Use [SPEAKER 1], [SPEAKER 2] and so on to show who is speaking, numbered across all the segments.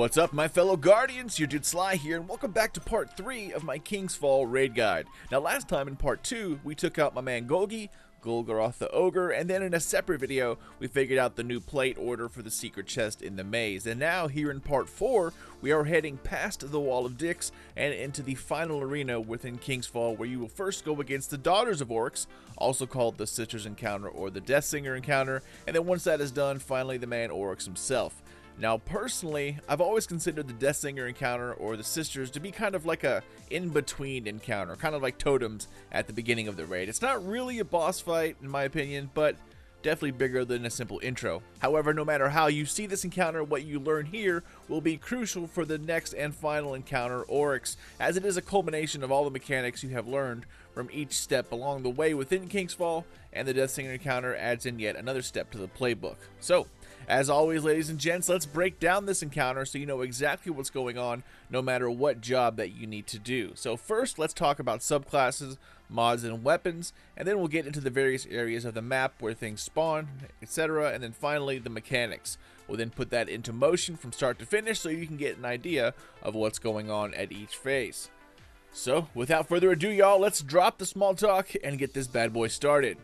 [SPEAKER 1] What's up, my fellow Guardians? Your dude Sly here, and welcome back to part 3 of my King's Fall raid guide. Now, last time in part 2, we took out my man Golgi, Golgoroth the Ogre, and then in a separate video, we figured out the new plate order for the secret chest in the maze. And now, here in part 4, we are heading past the Wall of Dicks and into the final arena within King's Fall, where you will first go against the Daughters of Oryx, also called the Sisters Encounter or the Death Singer Encounter, and then once that is done, finally the man Oryx himself. Now, personally, I've always considered the Death Singer encounter or the Sisters to be kind of like a in-between encounter, kind of like totems at the beginning of the raid. It's not really a boss fight, in my opinion, but definitely bigger than a simple intro. However, no matter how you see this encounter, what you learn here will be crucial for the next and final encounter, Oryx, as it is a culmination of all the mechanics you have learned from each step along the way within King's Fall, and the Death Singer encounter adds in yet another step to the playbook. So, as always, ladies and gents, let's break down this encounter so you know exactly what's going on, no matter what job that you need to do. So first, let's talk about subclasses, mods, and weapons, and then we'll get into the various areas of the map where things spawn, etc., and then finally, the mechanics. We'll then put that into motion from start to finish so you can get an idea of what's going on at each phase. So, without further ado, y'all, let's drop the small talk and get this bad boy started.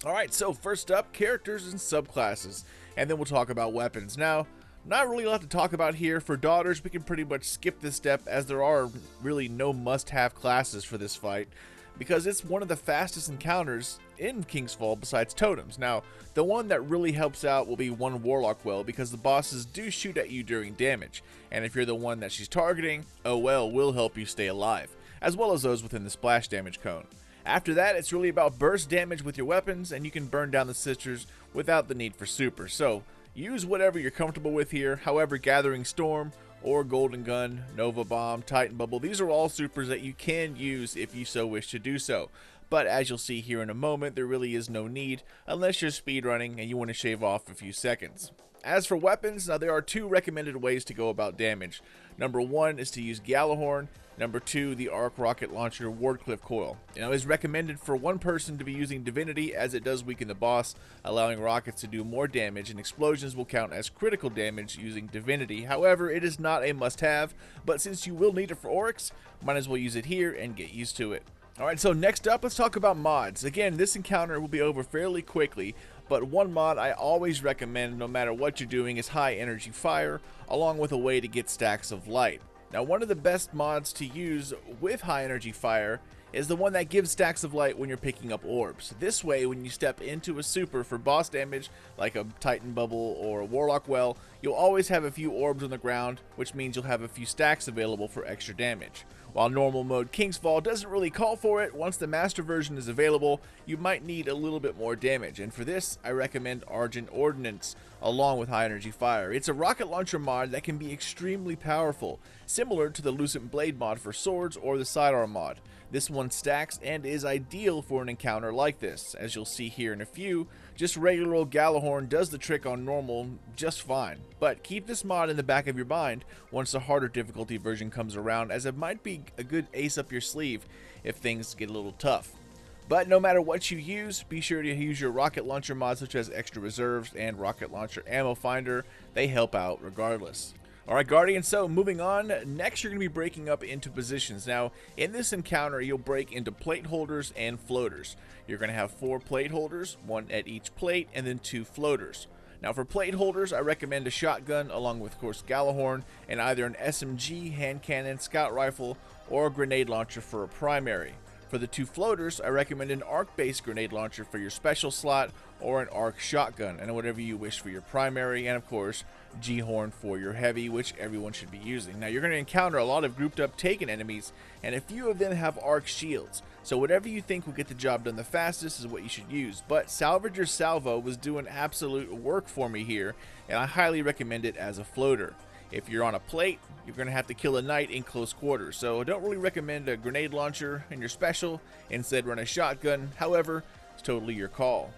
[SPEAKER 1] Alright, so first up, characters and subclasses, and then we'll talk about weapons. Now, not really a lot to talk about here. For Daughters, we can pretty much skip this step, as there are really no must-have classes for this fight, because it's one of the fastest encounters in King's Fall besides totems. Now, the one that really helps out will be one Warlock Well, because the bosses do shoot at you during damage, and if you're the one that she's targeting, a well will help you stay alive, as well as those within the splash damage cone. After that, it's really about burst damage with your weapons, and you can burn down the Sisters without the need for super. So, use whatever you're comfortable with here. However, Gathering Storm or Golden Gun, Nova Bomb, Titan Bubble, these are all supers that you can use if you so wish to do so. But as you'll see here in a moment, there really is no need unless you're speedrunning and you want to shave off a few seconds. As for weapons, now there are two recommended ways to go about damage. Number one is to use Gjallarhorn. Number two, the Arc Rocket Launcher Wardcliff Coil. Now, it is recommended for one person to be using Divinity, as it does weaken the boss, allowing rockets to do more damage, and explosions will count as critical damage using Divinity. However, it is not a must-have, but since you will need it for Oryx, might as well use it here and get used to it. Alright, so next up, let's talk about mods. Again, this encounter will be over fairly quickly, but one mod I always recommend no matter what you're doing is High Energy Fire, along with a way to get stacks of light. Now, one of the best mods to use with High Energy Fire is the one that gives stacks of light when you're picking up orbs. This way, when you step into a super for boss damage, like a Titan Bubble or a Warlock Well, you'll always have a few orbs on the ground, which means you'll have a few stacks available for extra damage. While normal mode King's Fall doesn't really call for it, once the master version is available, you might need a little bit more damage, and for this, I recommend Argent Ordnance, along with High Energy Fire. It's a rocket launcher mod that can be extremely powerful, similar to the Lucent Blade mod for swords or the Sidearm mod. This one stacks and is ideal for an encounter like this. As you'll see here in a few, just regular old Gjallarhorn does the trick on normal just fine. But keep this mod in the back of your mind once the harder difficulty version comes around, as it might be a good ace up your sleeve if things get a little tough. But no matter what you use, be sure to use your rocket launcher mods such as Extra Reserves and Rocket Launcher Ammo Finder. They help out regardless. Alright, Guardians, so moving on, next you're going to be breaking up into positions. Now, in this encounter, you'll break into plate holders and floaters. You're going to have 4 plate holders, 1 at each plate, and then 2 floaters. Now, for plate holders, I recommend a shotgun, along with, of course, Gjallarhorn, and either an SMG, hand cannon, scout rifle, or a grenade launcher for a primary. For the 2 floaters, I recommend an arc-based grenade launcher for your special slot, or an arc shotgun, and whatever you wish for your primary, and of course, G-Horn for your heavy, which everyone should be using. Now, you're going to encounter a lot of grouped up Taken enemies, and a few of them have arc shields, so whatever you think will get the job done the fastest is what you should use. But Salvager Salvo was doing absolute work for me here, and I highly recommend it as a floater. If you're on a plate, you're going to have to kill a knight in close quarters, so I don't really recommend a grenade launcher in your special. Instead, run a shotgun. However, it's totally your call.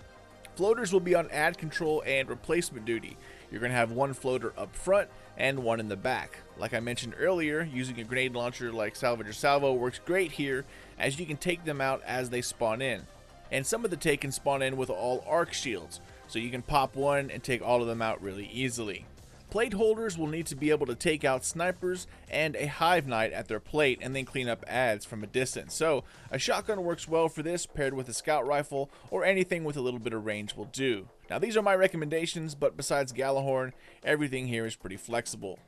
[SPEAKER 1] Floaters will be on add control and replacement duty. You're going to have 1 floater up front and 1 in the back. Like I mentioned earlier, using a grenade launcher like Salvager Salvo works great here, as you can take them out as they spawn in. And some of the take can spawn in with all arc shields, so you can pop one and take all of them out really easily. Plate holders will need to be able to take out snipers and a hive knight at their plate and then clean up adds from a distance. So a shotgun works well for this, paired with a scout rifle, or anything with a little bit of range will do. Now these are my recommendations, but besides Gjallarhorn, everything here is pretty flexible.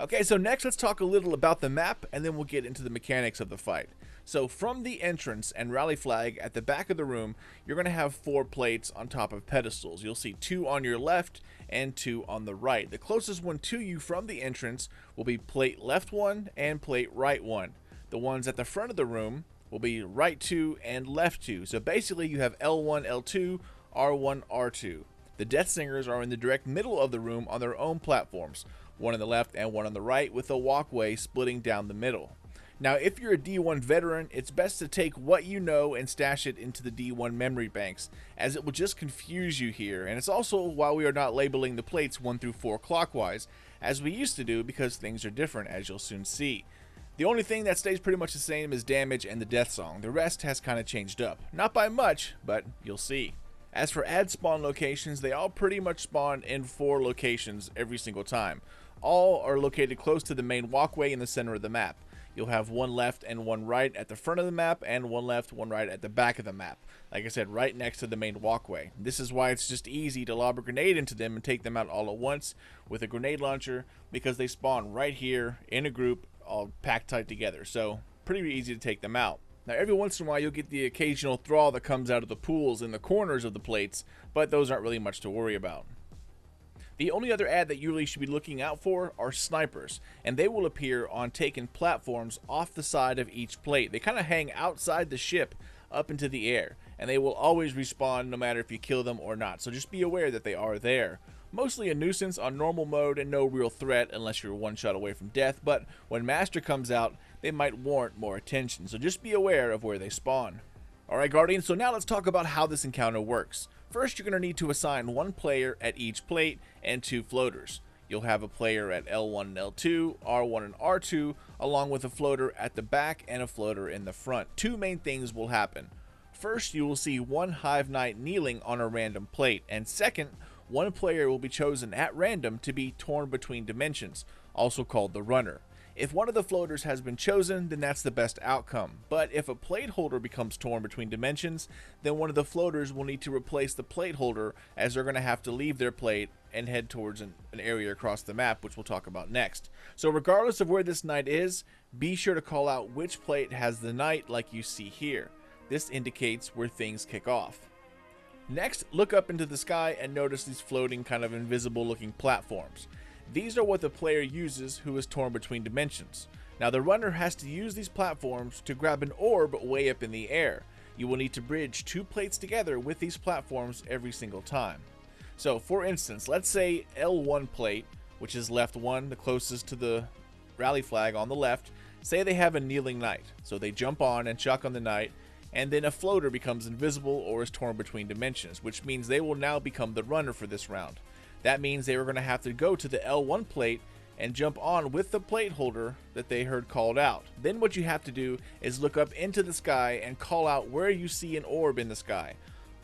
[SPEAKER 1] Okay, so next let's talk a little about the map, and then we'll get into the mechanics of the fight. So from the entrance and rally flag at the back of the room, you're going to have 4 plates on top of pedestals. You'll see 2 on your left and 2 on the right. The closest one to you from the entrance will be plate left 1 and plate right 1. The ones at the front of the room will be right 2 and left 2. So basically you have L1, L2, R1, R2. The Death Singers are in the direct middle of the room on their own platforms, one on the left and one on the right, with a walkway splitting down the middle. Now, if you're a D1 veteran, it's best to take what you know and stash it into the D1 memory banks, as it will just confuse you here, and it's also why we are not labeling the plates 1 through 4 clockwise, as we used to do, because things are different, as you'll soon see. The only thing that stays pretty much the same is damage and the death song. The rest has kind of changed up. Not by much, but you'll see. As for ad spawn locations, they all pretty much spawn in 4 locations every single time. All are located close to the main walkway in the center of the map. You'll have 1 left and 1 right at the front of the map, and 1 left, 1 right at the back of the map. Like I said, right next to the main walkway. This is why it's just easy to lob a grenade into them and take them out all at once with a grenade launcher, because they spawn right here in a group, all packed tight together. So pretty easy to take them out. Now every once in a while you'll get the occasional thrall that comes out of the pools in the corners of the plates, but those aren't really much to worry about. The only other ad that you really should be looking out for are snipers, and they will appear on taken platforms off the side of each plate. They kind of hang outside the ship up into the air, and they will always respawn no matter if you kill them or not, so just be aware that they are there. Mostly a nuisance on normal mode and no real threat unless you're 1 shot away from death, but when Master comes out, they might warrant more attention, so just be aware of where they spawn. Alright Guardians, so now let's talk about how this encounter works. First, you're going to need to assign 1 player at each plate and 2 floaters. You'll have a player at L1 and L2, R1 and R2, along with a floater at the back and a floater in the front. 2 main things will happen. First, you will see 1 Hive Knight kneeling on a random plate, and second, 1 player will be chosen at random to be torn between dimensions, also called the runner. If one of the floaters has been chosen, then that's the best outcome. But if a plate holder becomes torn between dimensions, then one of the floaters will need to replace the plate holder, as they're going to have to leave their plate and head towards an area across the map, which we'll talk about next. So regardless of where this knight is, be sure to call out which plate has the knight like you see here. This indicates where things kick off. Next, look up into the sky and notice these floating kind of invisible looking platforms. These are what the player uses who is torn between dimensions. Now the runner has to use these platforms to grab an orb way up in the air. You will need to bridge 2 plates together with these platforms every single time. So for instance, let's say L1 plate, which is left 1, the closest to the rally flag on the left, say they have a kneeling knight. So they jump on and chuck on the knight, and then a floater becomes invisible or is torn between dimensions, which means they will now become the runner for this round. That means they were going to have to go to the L1 plate and jump on with the plate holder that they heard called out. Then what you have to do is look up into the sky and call out where you see an orb in the sky.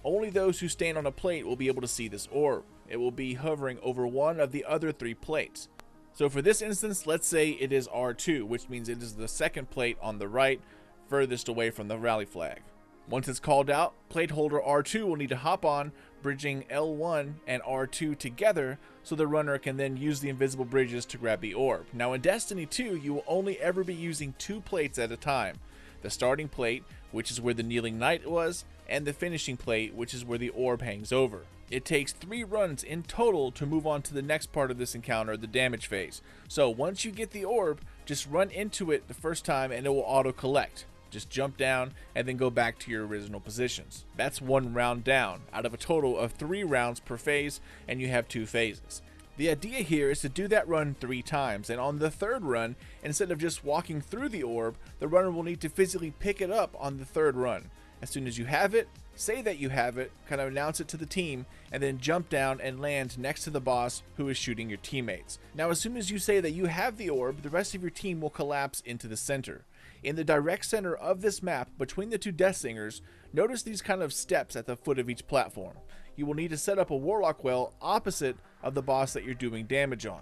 [SPEAKER 1] Only those who stand on a plate will be able to see this orb. It will be hovering over one of the other 3 plates. So for this instance, let's say it is R2, which means it is the second plate on the right, furthest away from the rally flag. Once it's called out, plate holder R2 will need to hop on, bridging L1 and R2 together, so the runner can then use the invisible bridges to grab the orb. Now in Destiny 2, you will only ever be using 2 plates at a time. The starting plate, which is where the kneeling knight was, and the finishing plate, which is where the orb hangs over. It takes 3 runs in total to move on to the next part of this encounter, the damage phase. So once you get the orb, just run into it the first time and it will auto-collect. Just jump down and then go back to your original positions. That's 1 round down, out of a total of 3 rounds per phase, and you have 2 phases. The idea here is to do that run 3 times, and on the 3rd run, instead of just walking through the orb, the runner will need to physically pick it up on the 3rd run. As soon as you have it, say that you have it, kind of announce it to the team, and then jump down and land next to the boss who is shooting your teammates. Now, as soon as you say that you have the orb, the rest of your team will collapse into the center. In the direct center of this map, between the two Death Singers, notice these kind of steps at the foot of each platform. You will need to set up a Warlock well opposite of the boss that you're doing damage on.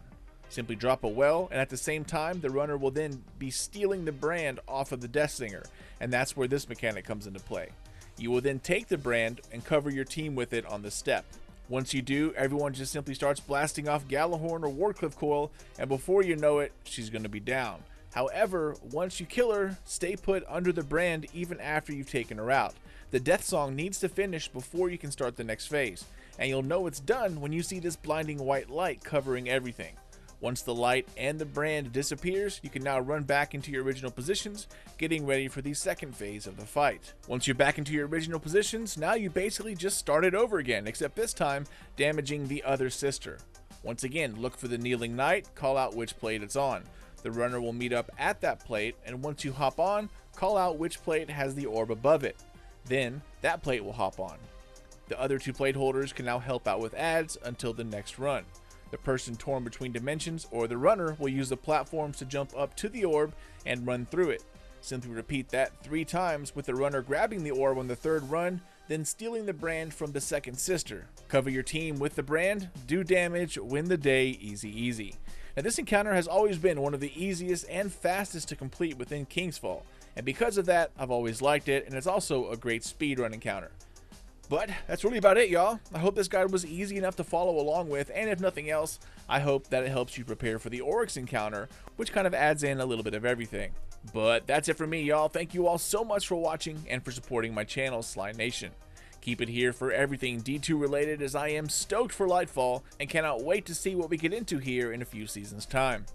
[SPEAKER 1] Simply drop a well, and at the same time, the runner will then be stealing the brand off of the Death Singer, and that's where this mechanic comes into play. You will then take the brand and cover your team with it on the step. Once you do, everyone just simply starts blasting off Galahorn or Wardcliff Coil, and before you know it, she's going to be down. However, once you kill her, stay put under the brand even after you've taken her out. The death song needs to finish before you can start the next phase, and you'll know it's done when you see this blinding white light covering everything. Once the light and the brand disappears, you can now run back into your original positions, getting ready for the second phase of the fight. Once you're back into your original positions, now you basically just start it over again, except this time damaging the other sister. Once again, look for the Kneeling Knight, call out which plate it's on. The runner will meet up at that plate, and once you hop on, call out which plate has the orb above it. Then, that plate will hop on. The other two plate holders can now help out with adds until the next run. The person torn between dimensions or the runner will use the platforms to jump up to the orb and run through it. Simply repeat that 3 times with the runner grabbing the orb on the 3rd run, then stealing the brand from the second sister. Cover your team with the brand, do damage, win the day, easy easy. Now, this encounter has always been one of the easiest and fastest to complete within King's Fall, and because of that, I've always liked it, and it's also a great speedrun encounter. But that's really about it, y'all. I hope this guide was easy enough to follow along with, and if nothing else, I hope that it helps you prepare for the Oryx encounter, which kind of adds in a little bit of everything. But that's it for me, y'all. Thank you all so much for watching and for supporting my channel, Sly Nation. Keep it here for everything D2 related, as I am stoked for Lightfall and cannot wait to see what we get into here in a few seasons' time.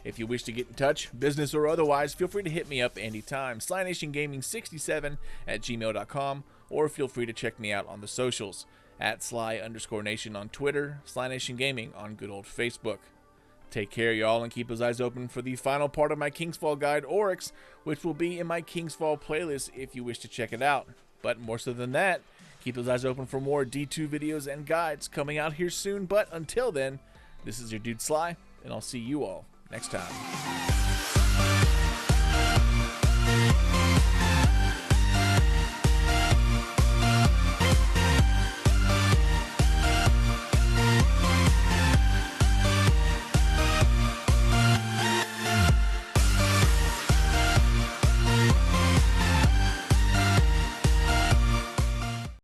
[SPEAKER 1] If you wish to get in touch, business or otherwise, feel free to hit me up anytime, SlyNationGaming67@gmail.com, or feel free to check me out on the socials, at Sly_Nation on Twitter, Sly Nation Gaming on good old Facebook. Take care, y'all, and keep those eyes open for the final part of my King's Fall guide, Oryx, which will be in my King's Fall playlist if you wish to check it out. But more so than that, keep those eyes open for more D2 videos and guides coming out here soon. But until then, this is your dude Sly, and I'll see you all next time.